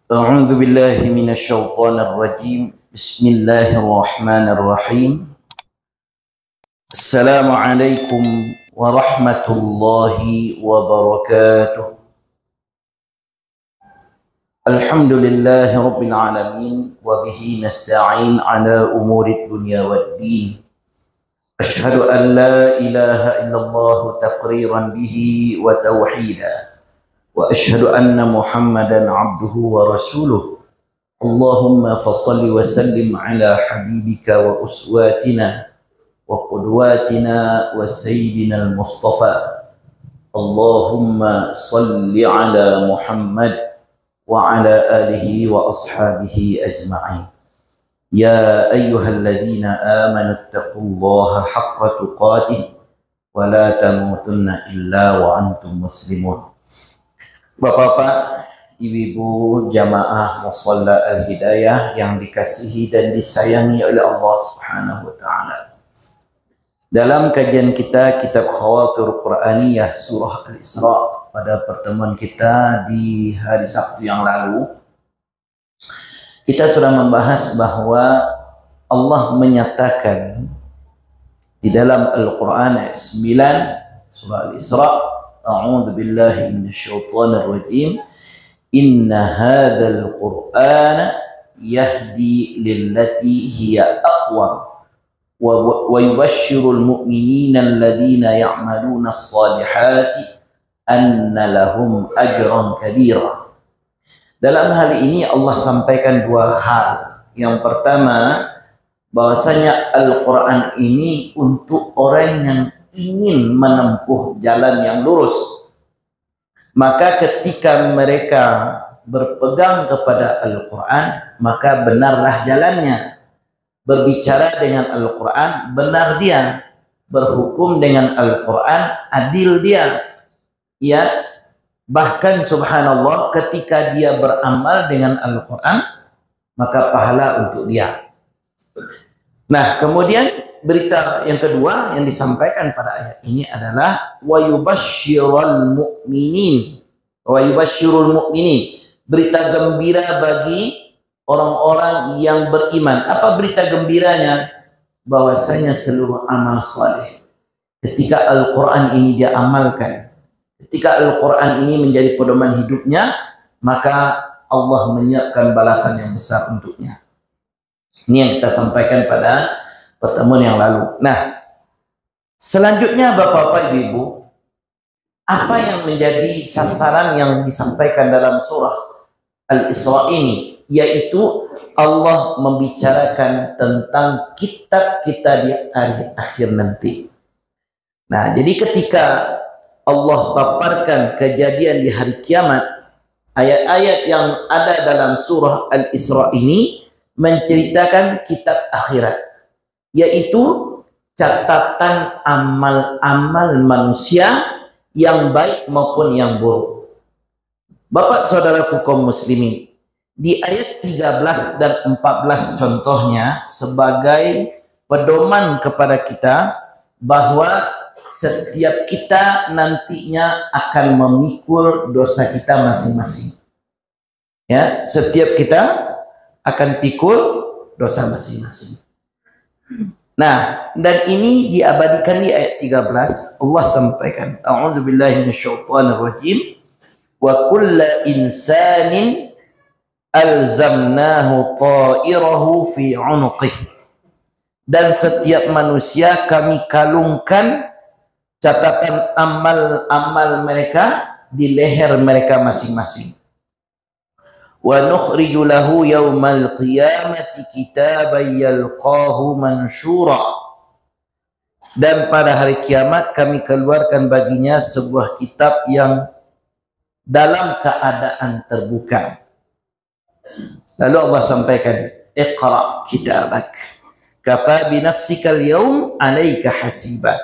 أعوذ بالله من الشيطان الرجيم بسم الله الرحمن الرحيم السلام عليكم ورحمة الله وبركاته الحمد لله رب العالمين وبه نستعين على أمور الدنيا والدين أشهد أن لا إله إلا الله تقريرا به وتوحيدا وأشهد أن محمدا عبده ورسوله اللهم فصل وسلم على حبيبك وأسواتنا وقدواتنا وسيدنا المصطفى اللهم صل على محمد وعلى آله وأصحابه أجمعين يا أيها الذين آمنوا اتقوا الله حق تقاته ولا تموتن إلا وأنتم مسلمون. Bapak-bapak, ibu-ibu jamaah Musalla Al-Hidayah yang dikasihi dan disayangi oleh Allah Subhanahu wa taala. Dalam kajian kita kitab Khawatir Quraniyah surah Al-Isra pada pertemuan kita di hari Sabtu yang lalu, kita sudah membahas bahwa Allah menyatakan di dalam Al-Quran ayat 9 surah Al-Isra, A'udzu billahi minasyaitonir rajim. Inna hadzal Qur'ana yahdi lillati hiya aqwam wa yubashshirul mu'minina alladhina ya'maluna as-salihati anna lahum ajran kabira. Dalam hal ini Allah sampaikan dua hal. Yang pertama, bahwasanya Al-Qur'an ini untuk orang yang ingin menempuh jalan yang lurus. Maka ketika mereka berpegang kepada Al-Quran, maka benarlah jalannya. Berbicara dengan Al-Quran, benar dia. Berhukum dengan Al-Quran, adil dia. Ya, bahkan subhanallah ketika dia beramal dengan Al-Quran, maka pahala untuk dia. Nah, kemudian berita yang kedua yang disampaikan pada ayat ini adalah wa yubasyshirul mu'minin, berita gembira bagi orang-orang yang beriman. Apa berita gembiranya? Bahwasanya seluruh amal saleh ketika Al-Qur'an ini dia amalkan, ketika Al-Qur'an ini menjadi pedoman hidupnya, maka Allah menyiapkan balasan yang besar untuknya. Ini yang kita sampaikan pada pertemuan yang lalu. Nah, selanjutnya Bapak-bapak Ibu, apa yang menjadi sasaran yang disampaikan dalam surah Al-Isra ini, yaitu Allah membicarakan tentang kitab kita di hari akhir nanti. Nah, jadi ketika Allah paparkan kejadian di hari kiamat, ayat-ayat yang ada dalam surah Al-Isra ini menceritakan kitab akhirat, yaitu catatan amal-amal manusia yang baik maupun yang buruk. Bapak saudaraku kaum muslimin, di ayat 13 dan 14 contohnya sebagai pedoman kepada kita bahwa setiap kita nantinya akan memikul dosa kita masing-masing. Ya, setiap kita akan pikul dosa masing-masing. Nah, dan ini diabadikan di ayat 13. Allah sampaikan, A'udzu billahi minasyaitonir rajim. Wa kullu insanin alzamnahu ta'irahu fi 'unuqihi. Dan setiap manusia kami kalungkan catatan amal-amal mereka di leher mereka masing-masing. Wa nukhriju lahu yawmal qiyamati kitaban yalqahu mansyura. Dan pada hari kiamat kami keluarkan baginya sebuah kitab yang dalam keadaan terbuka. Lalu Allah sampaikan, Iqra kitabak kafa bi nafsikal yawm 'alaika hasiba.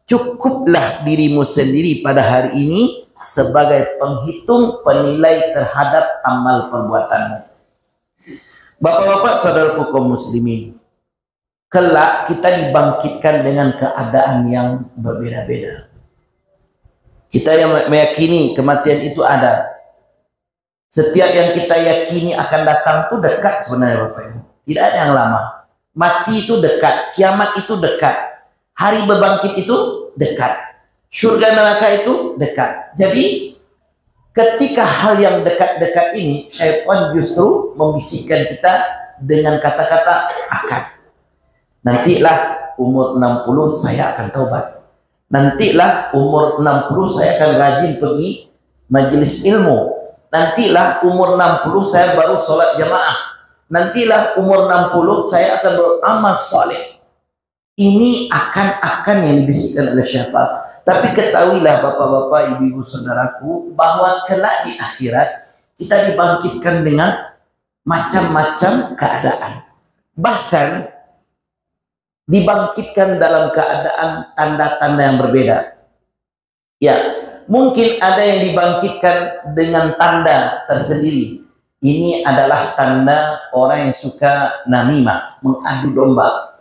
Cukuplah dirimu sendiri pada hari ini sebagai penghitung penilai terhadap amal perbuatanmu. Bapak-bapak saudaraku kaum muslimin, kelak kita dibangkitkan dengan keadaan yang berbeda-beda. Kita yang meyakini kematian itu ada. Setiap yang kita yakini akan datang itu dekat sebenarnya Bapak Ibu. Tidak ada yang lama. Mati itu dekat, kiamat itu dekat, hari berbangkit itu dekat, surga neraka itu dekat. Jadi ketika hal yang dekat-dekat ini, syaitan justru membisikkan kita dengan kata-kata akan. Nantilah umur 60 saya akan taubat. Nantilah umur 60 saya akan rajin pergi majelis ilmu. Nantilah umur 60 saya baru sholat jamaah. Nantilah umur 60 saya akan beramal soleh. Ini akan yang dibisikkan oleh syaitan. Tapi ketahuilah bapak-bapak, ibu-ibu, saudaraku, bahwa kelak di akhirat kita dibangkitkan dengan macam-macam keadaan. Bahkan dibangkitkan dalam keadaan tanda-tanda yang berbeda. Ya, mungkin ada yang dibangkitkan dengan tanda tersendiri. Ini adalah tanda orang yang suka namimah, mengadu domba.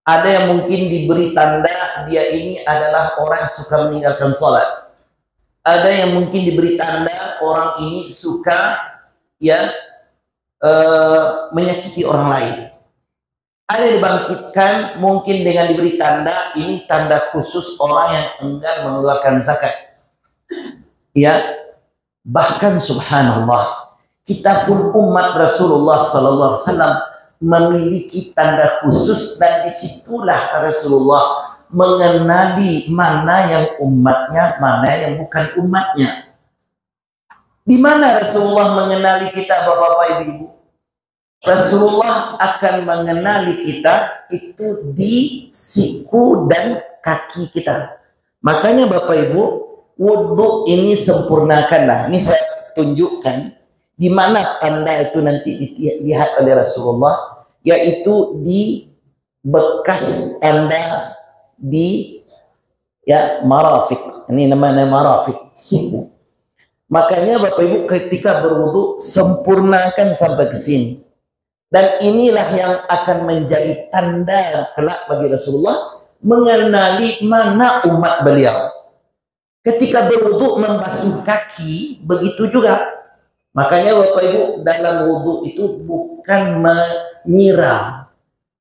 Ada yang mungkin diberi tanda dia ini adalah orang yang suka meninggalkan sholat. Ada yang mungkin diberi tanda orang ini suka menyakiti orang lain. Ada yang dibangkitkan mungkin dengan diberi tanda, ini tanda khusus orang yang enggan mengeluarkan zakat. Ya, bahkan subhanallah, kita pun umat Rasulullah sallallahu alaihi wasallam memiliki tanda khusus, dan disitulah Rasulullah mengenali mana yang umatnya, mana yang bukan umatnya. Di mana Rasulullah mengenali kita, bapak-bapak, ibu-ibu? Rasulullah akan mengenali kita itu di siku dan kaki kita. Makanya bapak ibu, wudhu ini sempurnakanlah. Ini saya tunjukkan di mana tanda itu nanti dilihat oleh Rasulullah, yaitu di bekas tanda di marafiq. Ini namanya marafiq, siku. Makanya bapak ibu ketika berwudu sempurnakan sampai ke sini. Dan inilah yang akan menjadi tanda kelak bagi Rasulullah mengenali mana umat beliau. Ketika berwudu membasuh kaki, begitu juga. Makanya bapak ibu dalam wudu itu bukan menyiram,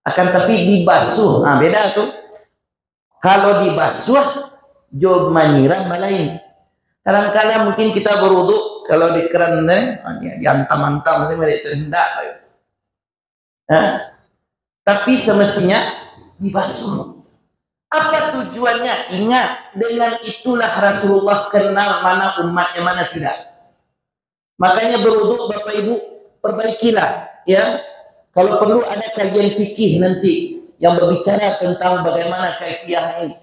akan tapi dibasuh. Nah beda tuh. Kalau dibasuh, jauh menyiram lain. Kadang-kadang mungkin kita berwudu kalau di keran diantam-antam mesti mereka hendak. Tapi semestinya dibasuh. Apa tujuannya? Ingat, dengan itulah Rasulullah kenal mana umatnya, mana tidak. Makanya berwudu bapak ibu perbaikilah ya. Kalau perlu ada kajian fikih nanti yang berbicara tentang bagaimana kaifiah ini.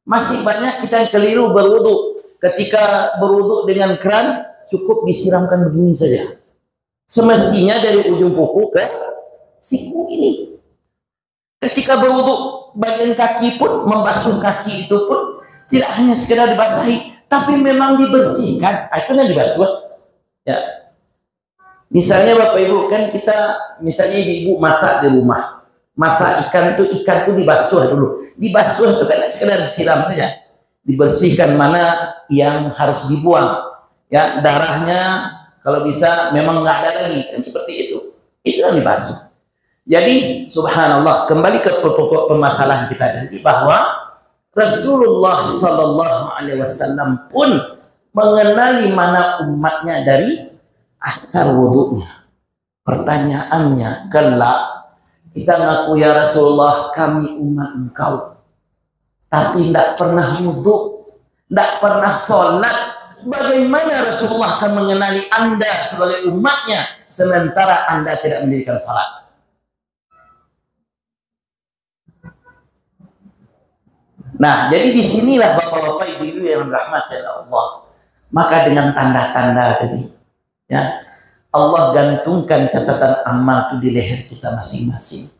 Masih banyak kita yang keliru berwudu. Ketika berwudu dengan keran cukup disiramkan begini saja. Semestinya dari ujung kuku ke siku ini. Ketika berwudu bagian kaki pun, membasuh kaki itu pun tidak hanya sekedar dibasahi, tapi memang dibersihkan. Akhirnya dibasuh. Ya, misalnya bapak ibu kan kita, misalnya ibu masak di rumah, masak ikan tuh dibasuh dulu, dibasuh tuh kan sekedar disiram saja, dibersihkan mana yang harus dibuang, ya darahnya kalau bisa memang nggak ada lagi kan seperti itu yang dibasuh. Jadi subhanallah, kembali ke pokok permasalahan kita tadi bahwa Rasulullah Sallallahu Alaihi Wasallam pun mengenali mana umatnya dari athar wudunya. Pertanyaannya, kelak kita ngaku ya Rasulullah kami umat engkau, tapi tidak pernah wudu, tidak pernah sholat. Bagaimana Rasulullah akan mengenali anda sebagai umatnya sementara anda tidak mendirikan sholat? Nah, jadi disinilah bapak-bapak, ibu-ibu yang dirahmati Allah. Maka dengan tanda-tanda tadi, ya Allah gantungkan catatan amal itu di leher kita masing-masing.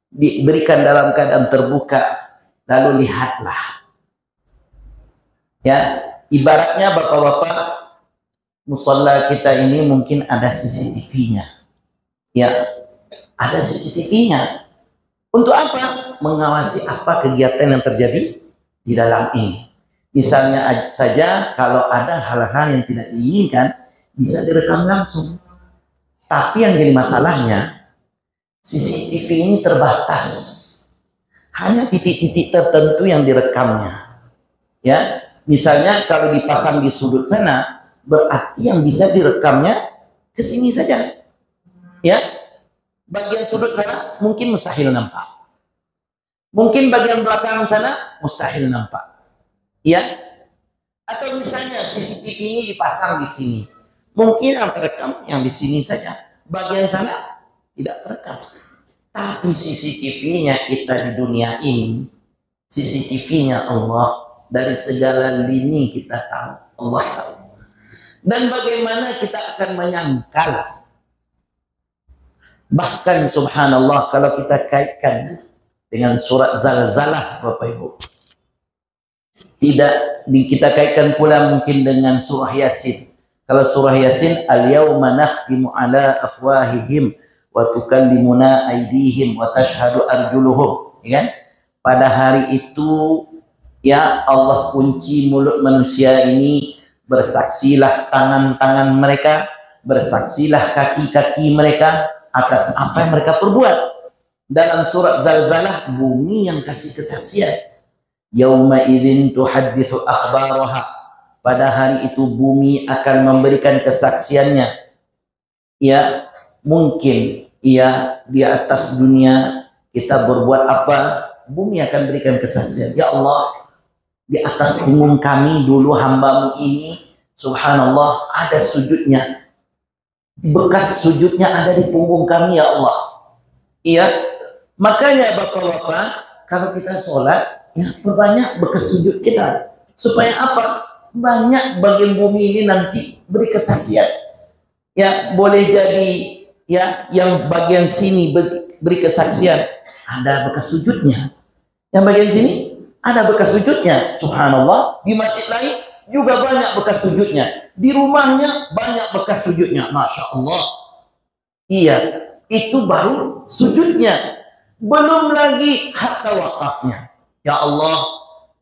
Diberikan dalam keadaan terbuka, lalu lihatlah. Ya, ibaratnya bapak-bapak, musalla kita ini mungkin ada CCTV-nya. Ya, ada CCTV-nya. Untuk apa? Mengawasi apa kegiatan yang terjadi di dalam ini. Misalnya saja kalau ada hal-hal yang tidak diinginkan bisa direkam langsung. Tapi yang jadi masalahnya, CCTV ini terbatas. Hanya titik-titik tertentu yang direkamnya. Ya, misalnya kalau dipasang di sudut sana, berarti yang bisa direkamnya ke sini saja. Ya, bagian sudut sana mungkin mustahil nampak. Mungkin bagian belakang sana mustahil nampak. Ya, atau misalnya CCTV ini dipasang di sini. Mungkin yang terekam yang di sini saja. Bagian sana tidak terekam. Tapi CCTV-nya kita di dunia ini, CCTV-nya Allah, dari segala lini kita tahu, Allah tahu. Dan bagaimana kita akan menyangkal. Bahkan subhanallah kalau kita kaitkan dengan surat Zalzalah Bapak Ibu. Tidak kita kaitkan pula mungkin dengan surah Yasin. Kalau surah Yasin, al-yawma nakhtimu ala afwahihim wa tukallimuna aydihim wa tashhadu arjuluhum, ya kan? Pada hari itu ya Allah kunci mulut manusia ini, bersaksilah tangan-tangan mereka, bersaksilah kaki-kaki mereka atas apa yang mereka perbuat. Dalam surat Zalzalah, bumi yang kasih kesaksian. Yauma idzin tuhadditsu akhbaraha. Pada hari itu bumi akan memberikan kesaksiannya. Ya, mungkin ya di atas dunia kita berbuat apa, bumi akan berikan kesaksian. Ya Allah, di atas punggung kami dulu hambamu ini, subhanallah, ada sujudnya. Bekas sujudnya ada di punggung kami ya Allah. Iya, makanya bapak-bapak kalau kita sholat, ya perbanyak bekas sujud kita. Supaya apa? Banyak bagian bumi ini nanti beri kesaksian. Ya, boleh jadi ya yang bagian sini beri kesaksian, ada bekas sujudnya. Yang bagian sini ada bekas sujudnya. Subhanallah, di masjid lain juga banyak bekas sujudnya. Di rumahnya banyak bekas sujudnya. Masya Allah. Iya, itu baru sujudnya. Belum lagi harta wakafnya. Ya Allah,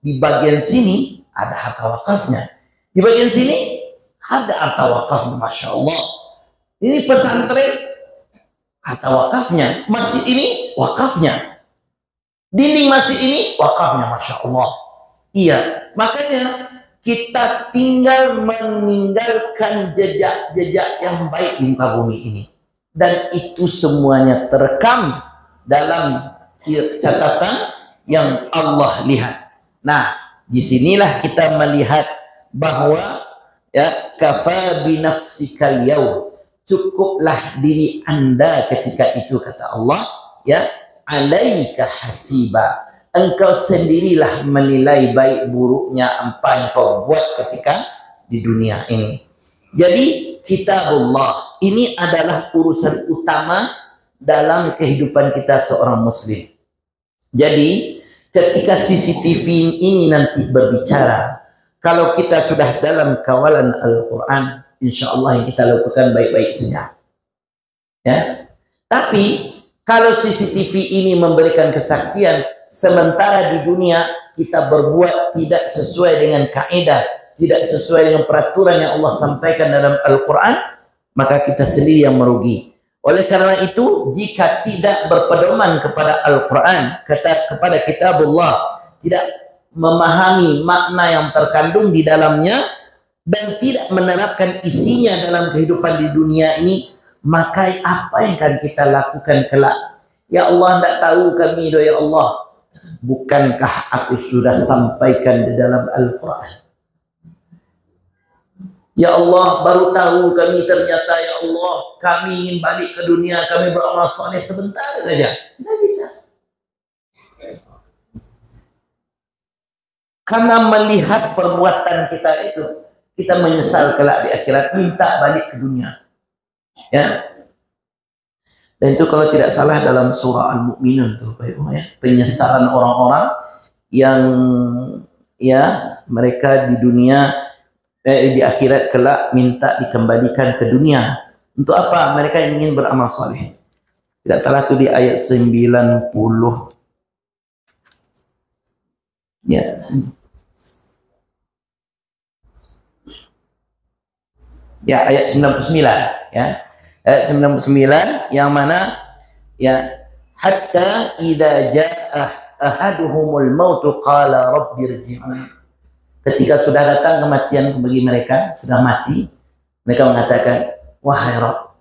di bagian sini ada harta wakafnya. Di bagian sini ada harta wakafnya. Masya Allah. Ini pesantren, harta wakafnya. Masjid ini wakafnya. Dinding masjid ini wakafnya. Masya Allah. Iya, makanya kita tinggal meninggalkan jejak-jejak yang baik di muka bumi ini. Dan itu semuanya terekam dalam catatan yang Allah lihat. Nah, disinilah kita melihat bahwa ya kafa binafsikal yaum, cukuplah diri Anda ketika itu, kata Allah, ya alaika hasiba, engkau sendirilah menilai baik buruknya apa yang kau buat ketika di dunia ini. Jadi kitabullah ini adalah urusan utama dalam kehidupan kita seorang muslim. Jadi ketika CCTV ini nanti berbicara, kalau kita sudah dalam kawalan Al-Quran, insya Allah yang kita lakukan baik-baik saja. Ya. Tapi kalau CCTV ini memberikan kesaksian, sementara di dunia kita berbuat tidak sesuai dengan kaidah, tidak sesuai dengan peraturan yang Allah sampaikan dalam Al-Quran, maka kita sendiri yang merugi. Oleh karena itu, jika tidak berpedoman kepada Al-Quran, kepada kitabullah, tidak memahami makna yang terkandung di dalamnya, dan tidak menerapkan isinya dalam kehidupan di dunia ini, maka apa yang akan kita lakukan kelak? Ya Allah, tidak tahu kami, ya Allah. Bukankah aku sudah sampaikan di dalam Al-Quran? Ya Allah, baru tahu kami ternyata, ya Allah, kami ingin balik ke dunia, kami beramal soleh sebentar saja. Tidak bisa. Karena melihat perbuatan kita itu, kita menyesal kelak di akhirat, minta balik ke dunia. Ya. Dan itu kalau tidak salah dalam surah Al-Mu'minun tuh, ya, penyesalan orang-orang yang ya mereka di dunia di akhirat kelak minta dikembalikan ke dunia. Untuk apa? Mereka ingin beramal soleh. Tidak salah itu di ayat 90. Ya. Ya, ayat 99 ya. Ayat 99 yang mana ya, hatta idza jaa ahaduhumul mautu qala rabbirji'un. Ketika sudah datang kematian bagi mereka, sudah mati, mereka mengatakan, wahai Rabb,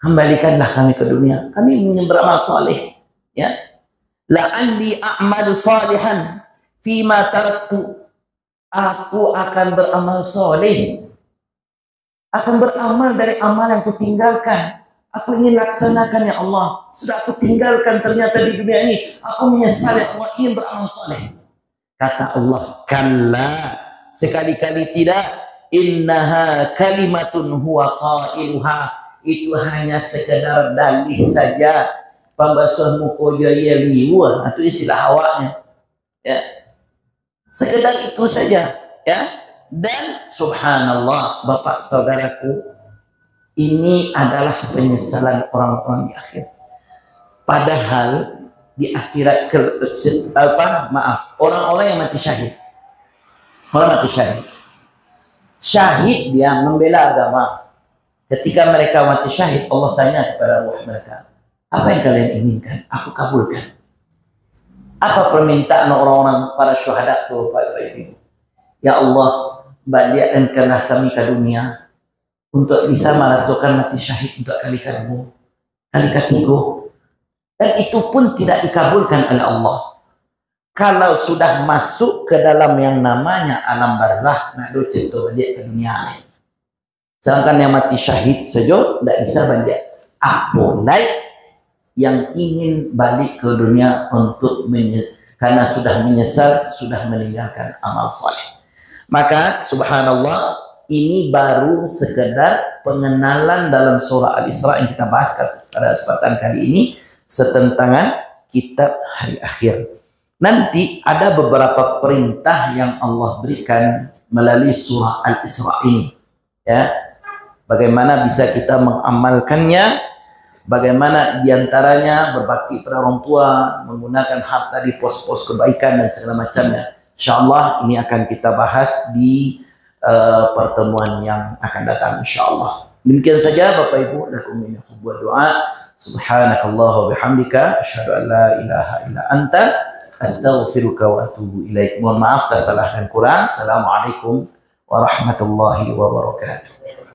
kembalikanlah kami ke dunia, kami ingin beramal soleh, ya. La'alli a'malu salihan fima taraktu, aku akan beramal soleh, akan beramal dari amal yang kutinggalkan. Aku ingin laksanakan, ya Allah. Sudah aku tinggalkan ternyata di dunia ini. Aku menyesal, ya Allah, ingin beramal soleh. Kata Allah, kalla, sekali-kali tidak. Innaha kalimatun huwa qailuha, itu hanya sekedar dalih saja. Pembasuh muka jaya liwa, itu istilah awaknya. Ya. Sekedar itu saja, ya. Dan subhanallah, bapak saudaraku, ini adalah penyesalan orang-orang di akhir. Padahal di akhirat orang-orang yang mati syahid, orang mati syahid, syahid dia membela agama. Ketika mereka mati syahid, Allah tanya kepada ruh mereka, apa yang kalian inginkan? Aku kabulkan. Apa permintaan orang-orang para syuhada itu, Bapak Ibu? Ya Allah, baliakanlah kami ke dunia untuk bisa merasukan mati syahid untuk kali kedua, kali ketiga. Dan itu pun tidak dikabulkan oleh Allah. Kalau sudah masuk ke dalam yang namanya alam barzah, nak docet tu balik ke dunia lain. Sedangkan yang mati syahid saja tidak bisa balik. Apalagi yang ingin balik ke dunia untuk karena sudah menyesal, sudah meninggalkan amal soleh. Maka subhanallah, ini baru sekedar pengenalan dalam surah Al-Isra yang kita bahas pada kesempatan kali ini, setentangan kitab hari akhir. Nanti ada beberapa perintah yang Allah berikan melalui surah Al-Isra ini, ya. Bagaimana bisa kita mengamalkannya, bagaimana diantaranya berbakti pada orang tua, menggunakan harta di pos-pos kebaikan dan segala macamnya. InsyaAllah ini akan kita bahas di pertemuan yang akan datang, insyaallah. Demikian saja Bapak Ibu, lakum minni hubwa doa. Subhanakallah wa bihamdika, asyhadu an la ilaha illa anta, astaghfiruka wa atubu ilaik. Mohon maaf atas salah dan kurang. Assalamualaikum warahmatullahi wabarakatuh.